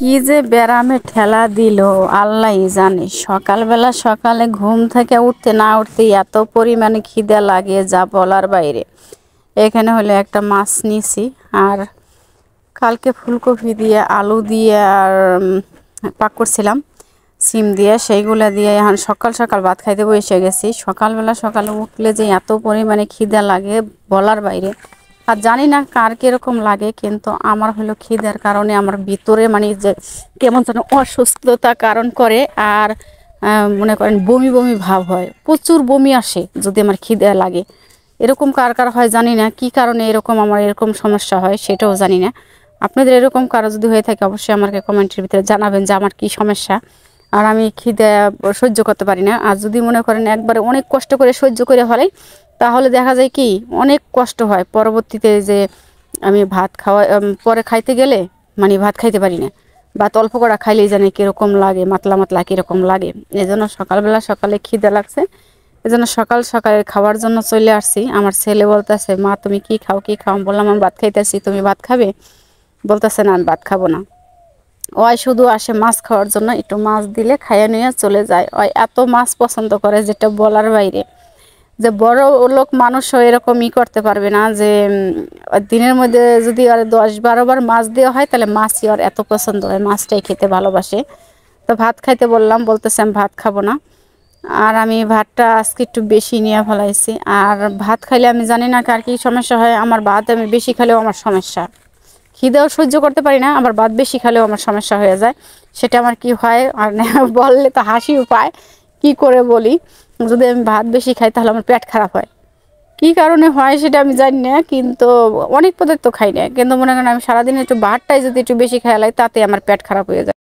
কি যে ব্যারামে ঠেলা দিল আল্লাহই জানে। সকালে ঘুম থেকে উঠতে না উঠতেই এত পরিমাণে খিদে লাগে যা বলার বাইরে। এখানে হলে একটা মাছ নিছি, আর কালকে ফুলকপি দিয়ে আলু দিয়ে আর পাক করছিলাম সিম দিয়ে, সেইগুলা দিয়ে এখন সকাল ভাত খাইতে বসে গেছি। সকালে উঠলে যে এত পরিমাণে খিদে লাগে বলার বাইরে। আর জানি না কার কিরকম লাগে, কিন্তু আমার হলো খিদের কারণে আমার ভিতরে মানে যে কেমন যেন অসুস্থতা কারণ করে। আর মনে করেন বমি বমি ভাব হয়, প্রচুর বমি আসে যদি আমার খিদে লাগে। এরকম কার কার হয় জানি না, কি কারণে এরকম আমার এরকম সমস্যা হয় সেটাও জানি না। আপনাদের এরকম কারো যদি হয়ে থাকে অবশ্যই আমাকে কমেন্টের ভিতরে জানাবেন যে আমার কি সমস্যা। আর আমি খিদে সহ্য করতে পারি না। আর যদি মনে করেন একবারে অনেক কষ্ট করে সহ্য করে ফেলাই, তাহলে দেখা যায় কি অনেক কষ্ট হয় পরবর্তীতে, যে আমি ভাত খাওয়া পরে খাইতে গেলে মানে ভাত খাইতে পারি না। ভাত অল্প করা খাইলেই জানি কীরকম লাগে, মাতলা মাতলা কীরকম লাগে। এই জন্য সকালে খিদে লাগছে, এই জন্য সকালে খাওয়ার জন্য চলে আসছি। আমার ছেলে বলতেছে, মা তুমি কি খাও কি খাও? বললাম আমি ভাত খাইতেছি, তুমি ভাত খাবে? বলতেছে না আমি ভাত খাবো না। ওই শুধু আসে মাছ খাওয়ার জন্য, একটু মাছ দিলে খাইয়ে নিয়ে চলে যায়। ওই এত মাছ পছন্দ করে যেটা বলার বাইরে। যে বড় লোক মানুষও এরকমই করতে পারবে না, যে দিনের মধ্যে যদি আর 10-12 বার মাছ দেওয়া হয় তাহলে মাছই আর এত পছন্দ হয়, মাছটাই খেতে ভালোবাসে। তো ভাত খাইতে বললাম, বলতেছে আমি ভাত খাবো না। আর আমি ভাতটা আজকে একটু বেশি নিয়ে ফেলাইছি। আর ভাত খাইলে আমি জানি না কার কী সমস্যা হয়, আমার ভাত আমি বেশি খেলেও আমার সমস্যা। খিদেও সহ্য করতে পারি না, আবার ভাত বেশি খেলেও আমার সমস্যা হয়ে যায়। সেটা আমার কি হয় আর বললে তো হাসিও পায়, কি করে বলি। যদি আমি ভাত বেশি খাই তাহলে আমার পেট খারাপ হয়। কি কারণে হয় সেটা আমি জানি না, কিন্তু অনেক পদার্থ খাই না, কিন্তু মনে করেন আমি সারাদিন একটু ভাতটাই যদি একটু বেশি খেয়ালাই তাতে আমার পেট খারাপ হয়ে যায়।